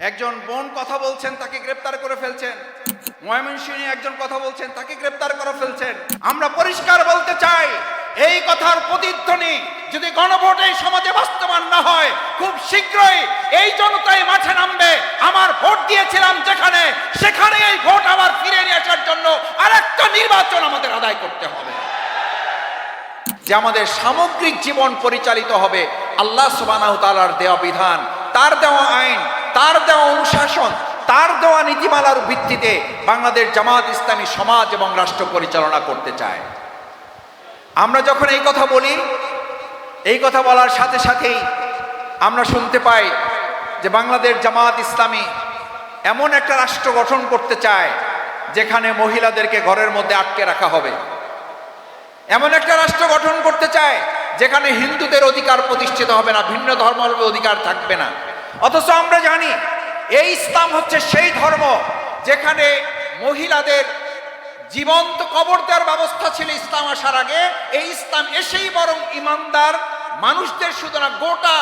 একজন বোন কথা বলছেন, তাকে গ্রেপ্তার করে ফেলছেন। ময়মনসিংহে একজন কথা বলছেন, তাকে গ্রেপ্তার করে ফেলছেন। আমরা পরিষ্কার বলতে চাই, এই কথার প্রতিধ্বনি যদি গণভোটে এই সমাজে বাস্তবায়ন না হয়, খুব শীঘ্রই এই জনতাই মাঠে নামবে। আমার ভোট দিয়েছিলাম যেখানে, সেখানে এই ভোট আবার ফিরে নিয়ে আসার জন্য আরেকটা নির্বাচন আমাদের আদায় করতে হবে, যে আমাদের সামগ্রিক জীবন পরিচালিত হবে আল্লাহ সুবহানাহু ওয়া তাআলার দেওয়া বিধান, তার দেওয়া আইন, তার দেওয়া অনুশাসন, তার দেওয়া নীতিমালার ভিত্তিতে বাংলাদেশ জামাত ইসলামী সমাজ এবং রাষ্ট্র পরিচালনা করতে চায়। আমরা যখন এই কথা বলি, এই কথা বলার সাথে সাথেই আমরা শুনতে পাই যে বাংলাদেশ জামাত ইসলামী এমন একটা রাষ্ট্র গঠন করতে চায় যেখানে মহিলাদেরকে ঘরের মধ্যে আটকে রাখা হবে, এমন একটা রাষ্ট্র গঠন করতে চায় যেখানে হিন্দুদের অধিকার প্রতিষ্ঠিত হবে না, ভিন্ন ধর্মের অধিকার থাকবে না। অথচ আমরা জানি এই ইসলাম হচ্ছে সেই ধর্ম যেখানে মহিলাদের জীবন্ত কবর দেওয়ার ব্যবস্থা ছিল ইসলাম আসার আগে। এই ইসলাম এসেই বরং ইমানদার মানুষদের শুধু না, গোটা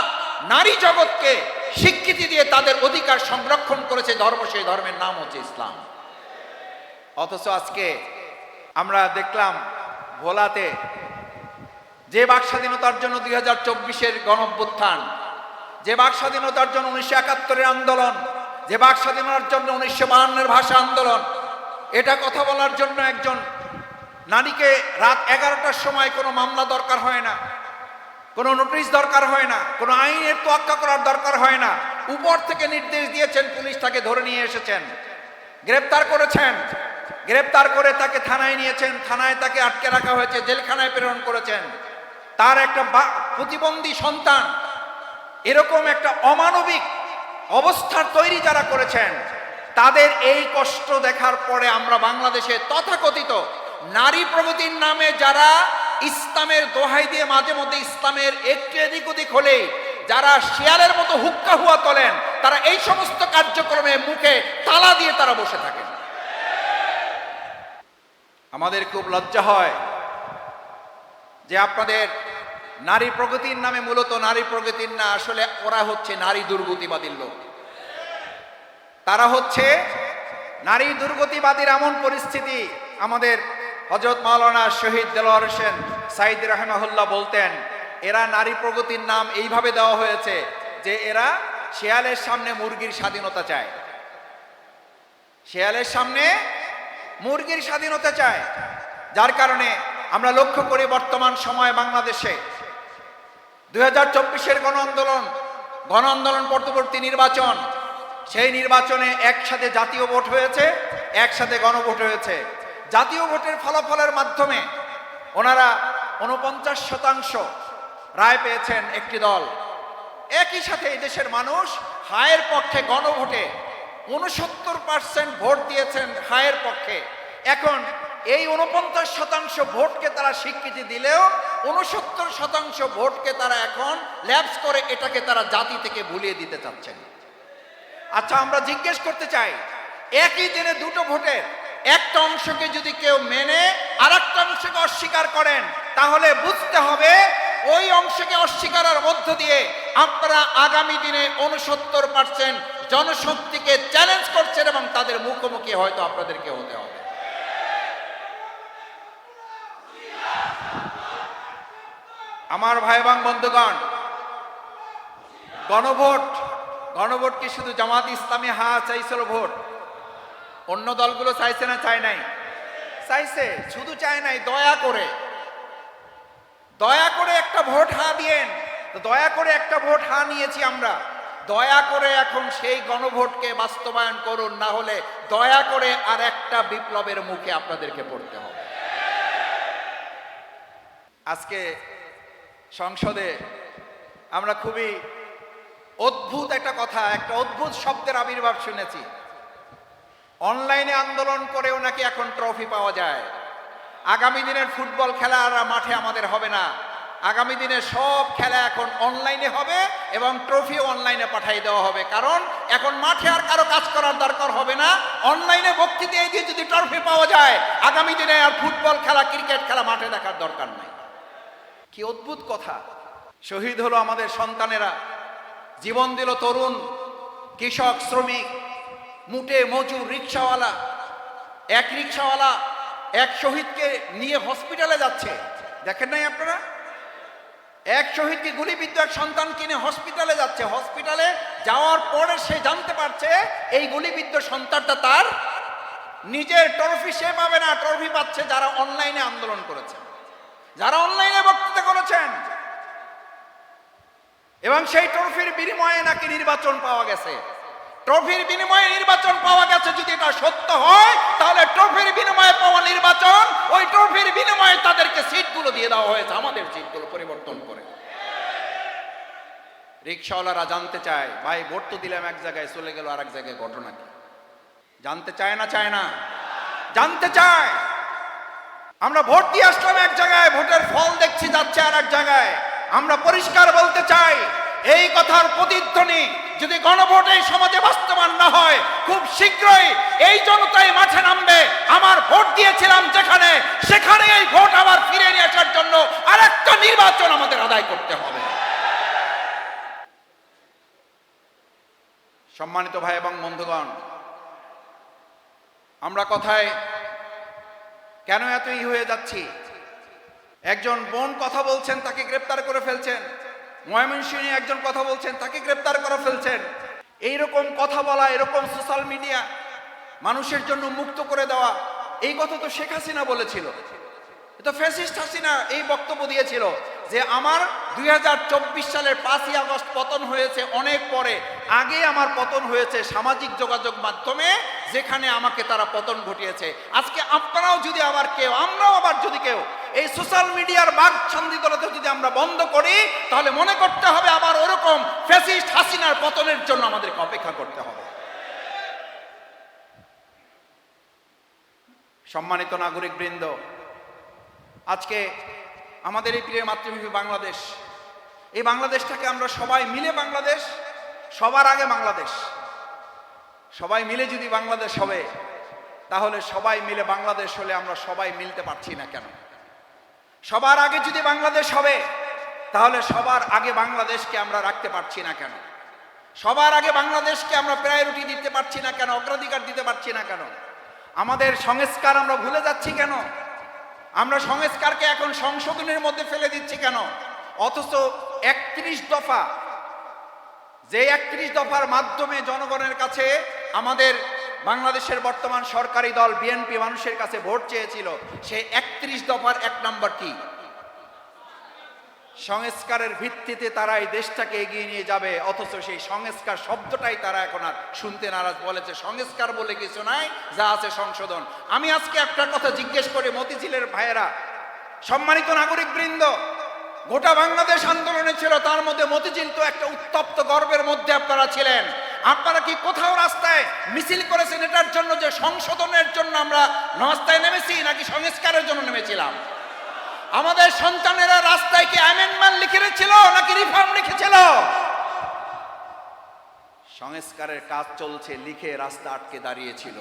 নারী জগৎকে স্বীকৃতি দিয়ে তাদের অধিকার সংরক্ষণ করেছে ধর্ম, সেই ধর্মের নাম হচ্ছে ইসলাম। অথচ আজকে আমরা দেখলাম ভোলাতে যে বাক স্বাধীনতার জন্য 2024-এর গণঅভ্যুত্থান, যে বাক স্বাধীনতার জন্য 1971-এর আন্দোলন, যে বাক স্বাধীনতার জন্য 1952-এর ভাষা আন্দোলন, এটা কথা বলার জন্য একজন নারীকে রাত 11টার সময় কোনো মামলা দরকার হয় না, কোনো নোটিশ দরকার হয় না, কোনো আইনের তোয়াক্কা করার দরকার হয় না। উপর থেকে নির্দেশ দিয়েছেন, পুলিশ তাকে ধরে নিয়ে এসেছেন, গ্রেপ্তার করেছেন, গ্রেপ্তার করে তাকে থানায় নিয়েছেন, থানায় তাকে আটকে রাখা হয়েছে, জেলখানায় প্রেরণ করেছেন। তার একটা প্রতিবন্ধী সন্তান, এরকম একটা অমানবিক অবস্থার তৈরি যারা করেছেন, তাদের এই কষ্ট দেখার পরে আমরা বাংলাদেশে তথাকথিত নারী প্রগতির নামে যারা ইসলামের দোহাই দিয়ে মাঝে মধ্যে ইসলামের একটু এদিক ওদিক হলে যারা শিয়ালের মতো হুক্কা হুয়া তোলেন, তারা এই সমস্ত কার্যক্রমে মুখে তালা দিয়ে তারা বসে থাকেন। আমাদের খুব লজ্জা হয় যে আপনাদের নারী প্রগতির নামে, মূলত নারী প্রগতির না, আসলে ওরা হচ্ছে নারী দুর্গতিবাদীর লোক। তারা হচ্ছে নারী দুর্গতিবাদীর এমন পরিস্থিতি, আমাদের হযরত মাওলানা শহীদ দেলোয়ার হোসেন সাঈদী রাহিমাহুল্লাহ বলতেন, এরা নারী প্রগতির নাম এইভাবে দেওয়া হয়েছে যে এরা শেয়ালের সামনে মুরগির স্বাধীনতা চায়, শেয়ালের সামনে মুরগির স্বাধীনতা চায়। যার কারণে আমরা লক্ষ্য করি বর্তমান সময়ে বাংলাদেশে 2024-এর গণ আন্দোলন পরবর্তী নির্বাচন, সেই নির্বাচনে একসাথে জাতীয় ভোট হয়েছে, একসাথে গণভোট হয়েছে। জাতীয় ভোটের ফলাফলের মাধ্যমে ওনারা 49% রায় পেয়েছেন একটি দল। একই সাথে এই দেশের মানুষ হায়ের পক্ষে গণভোটে 69% ভোট দিয়েছেন হায়ের পক্ষে। এখন এই 49% ভোটকে তারা স্বীকৃতি দিলেও 69% ভোটকে তারা এখন ল্যাপস করে এটাকে তারা জাতি থেকে ভুলিয়ে দিতে চাচ্ছেন। আচ্ছা, আমরা জিজ্ঞেস করতে চাই, একই দিনে দুটো ভোটের একটা অংশকে যদি কেউ মেনে আর একটা অংশকে অস্বীকার করেন, তাহলে বুঝতে হবে ওই অংশকে অস্বীকারের মধ্য দিয়ে আপনারা আগামী দিনে 69% জনশক্তিকে চ্যালেঞ্জ করছেন এবং তাদের মুখোমুখি হয়তো আপনাদেরকে হতে হবে। আমার ভাই এবং বন্ধুগণ, গণভোট কি শুধু জামাত ইসলামী চাইছিল ভোট? অন্য দলগুলো চাইছে না চায় নাই? চাইছে, শুধু চায় নাই, দয়া করে একটা ভোট দিয়েন। তো দয়া করে একটা ভোট নিয়েছি আমরা। দয়া করে এখন সেই গণভোটকে বাস্তবায়ন করুন, না হলে দয়া করে আর একটা বিপ্লবের মুখে আপনাদেরকে পড়তে হবে। আজকে সংসদে আমরা খুবই অদ্ভুত একটা কথা, একটা অদ্ভুত শব্দের আবির্ভাব শুনেছি। অনলাইনে আন্দোলন করেও নাকি এখন ট্রফি পাওয়া যায়। আগামী দিনের ফুটবল খেলা আর মাঠে আমাদের হবে না, আগামী দিনে সব খেলা এখন অনলাইনে হবে এবং ট্রফিও অনলাইনে পাঠিয়ে দেওয়া হবে। কারণ এখন মাঠে আর কারো কাজ করার দরকার হবে না, অনলাইনে বক্তৃতা দিয়ে যদি ট্রফি পাওয়া যায়, আগামী দিনে আর ফুটবল খেলা, ক্রিকেট খেলা মাঠে দেখার দরকার নাই। কি অদ্ভুত কথা! শহীদ হলো আমাদের সন্তানেরা, জীবন দিল তরুণ কৃষক, শ্রমিক, মুটে মজুর, রিক্সাওয়ালা, এক রিক্সাওয়ালা এক শহীদকে নিয়ে হসপিটালে যাচ্ছে, দেখেন নাই আপনারা? এক শহীদকে গুলিবিদ্ধ এক সন্তান কিনে হসপিটালে যাচ্ছে। হসপিটালে যাওয়ার পরে সে জানতে পারছে এই গুলিবিদ্ধ সন্তানটা তার নিজের। ট্রফি সে পাবে না, ট্রফি পাচ্ছে যারা অনলাইনে আন্দোলন করেছেন, যারা অনলাইনে বক্তৃতা করেছেন, এবং সেই ট্রফির বিনিময়ে নাকি নির্বাচন পাওয়া গেছে। ট্রফির বিনিময়ে নির্বাচন পাওয়া গেছে, যদি এটা সত্য হয় তাহলে ট্রফির বিনিময়ে পাওয়া নির্বাচন, ওই ট্রফির বিনিময়ে তাদেরকে সিটগুলো দিয়ে দেওয়া হয়েছে, আমাদের সিটগুলো পরিবর্তন করে। রিক্সাওয়ালারা জানতে চায়, ভাই ভোট তো দিলাম এক জায়গায়, চলে গেল আর এক জায়গায়, ঘটনা কি? জানতে চায় না? চায় না? জানতে চায়। আমরা ভোট দিয়ে আসলাম এক জায়গায়, ভোটের ফল দেখছি যাচ্ছে আর এক জায়গায়। আমরা পরিষ্কার বলতে চাই, এই কথার প্রতিধ্বনি যদি গণভোটে সমাজে বাস্তবায়ন না হয়, খুব শীঘ্রই এই জনতাই মাঠে নামবে। আমার ভোট দিয়েছিলাম যেখানে, সেখানে এই ভোট আবার ফিরে নিয়ে আসার জন্য আরেকটা নির্বাচন আমাদের আদায় করতে হবে। সম্মানিত ভাই এবং বন্ধুগণ, আমরা কথায় কেন এতই হয়ে যাচ্ছি? একজন বোন কথা বলছেন, তাকে গ্রেপ্তার করে ফেলছেন। ময়মনসিংহে একজন কথা বলছেন, তাকে গ্রেপ্তার করে ফেলছেন। এইরকম কথা বলা, এরকম সোশ্যাল মিডিয়া মানুষের জন্য মুক্ত করে দেওয়া, এই কথা তো শেখ হাসিনা বলেছিল। তো ফ্যাসিস্ট হাসিনা এই বক্তব্য দিয়েছিল যে আমার 2024 সালের 5ই আগস্ট পতন হয়েছে অনেক পরে, আগে আমার পতন হয়েছে সামাজিক যোগাযোগ মাধ্যমে, যেখানে আমাকে তারা পতন ঘটিয়েছে। আজকে আপনারাও যদি আবার কেউ, আমরাও আবার যদি কেউ এই সোশ্যাল মিডিয়ার বাক ছন্দিতলাতে যদি আমরা বন্ধ করি, তাহলে মনে করতে হবে আবার ওরকম ফ্যাসিস্ট হাসিনার পতনের জন্য আমাদেরকে অপেক্ষা করতে হবে। সম্মানিত নাগরিক বৃন্দ, আজকে আমাদের এই প্রিয় মাতৃভূমি বাংলাদেশ, এই বাংলাদেশটাকে আমরা সবাই মিলে বাংলাদেশ, সবার আগে বাংলাদেশ, সবাই মিলে যদি বাংলাদেশ হবে, তাহলে সবাই মিলে বাংলাদেশ হলে আমরা সবাই মিলতে পারছি না কেন? সবার আগে যদি বাংলাদেশ হবে, তাহলে সবার আগে বাংলাদেশকে আমরা রাখতে পারছি না কেন? সবার আগে বাংলাদেশকে আমরা প্রায়োরিটি দিতে পারছি না কেন? অগ্রাধিকার দিতে পারছি না কেন? আমাদের সংস্কার আমরা ভুলে যাচ্ছি কেন? আমরা সংস্কারকে এখন সংশোধনের মধ্যে ফেলে দিচ্ছি কেন? অথচ 31 দফা, যে 31 দফার মাধ্যমে জনগণের কাছে আমাদের বাংলাদেশের বর্তমান সরকারি দল বিএনপি মানুষের কাছে ভোট চেয়েছিল, সেই 31 দফার 1 নম্বর কি? সংস্কারের ভিত্তিতে তারা এই দেশটাকে এগিয়ে নিয়ে যাবে। অথচ সেই সংস্কার শব্দটাই তারা এখন আর শুনতে নারাজ। বলেছে সংস্কার বলে কিছু নাই, যা আছে সংশোধন। আমি আজকে একটা কথা জিজ্ঞেস করি মতিঝিলের ভাইয়েরা, সম্মানিত নাগরিক বৃন্দ, গোটা বাংলাদেশ আন্দোলনে ছিল, তার মধ্যে মতিঝিল তো একটা উত্তপ্ত গর্বের মধ্যে আপনারা ছিলেন। আপনারা কি কোথাও রাস্তায় মিছিল করেছেন এটার জন্য যে সংশোধনের জন্য আমরা রাস্তায় নেমেছি, নাকি সংস্কারের জন্য নেমেছিলাম? আমাদের সন্তানেরা রাস্তায় কি অ্যামেন্ডমেন্ট লিখেছিল নাকি রিফর্ম লিখেছিল? সংস্কারের কাজ চলছে লিখে রাস্তা আটকে দাঁড়িয়েছিল।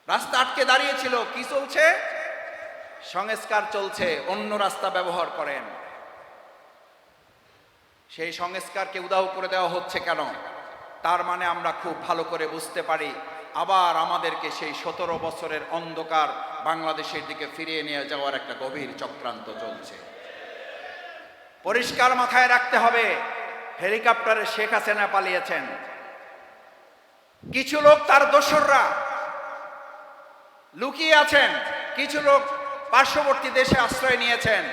রাস্তা আটকে দাঁড়িয়েছিল, কি চলছে? সংস্কার চলছে, অন্য রাস্তা ব্যবহার করেন। সেই সংস্কারকে উধাও করে দেওয়া হচ্ছে কেন? তার মানে আমরা খুব ভালো করে বুঝতে পারি, আবার আমাদেরকে সেই 17 বছরের অন্ধকার বাংলাদেশের দিকে ফিরিয়ে নিয়ে যাওয়ার একটা গভীর চক্রান্ত চলছে। পরিষ্কার মাথায় রাখতে হবে, হেলিকপ্টারে শেখ হাসিনা পালিয়েছেন, কিছু লোক তার দোসররা লুকিয়ে আছেন, কিছু লোক পার্শ্ববর্তী দেশে আশ্রয় নিয়েছেন,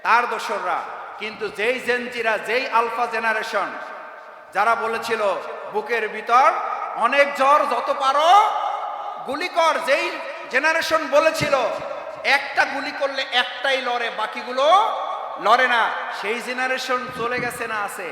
তার দোসররা। কিন্তু যেই জেনজিরা, যেই আলফা জেনারেশন যারা বলেছিল বুকের ভিতর অনেক জ্বর, যত পারো গুলি কর, যেই জেনারেশন বলেছিল একটা গুলি করলে একটাই লড়ে, বাকিগুলো লড়ে না, সেই জেনারেশন চলে গেছে না আছে?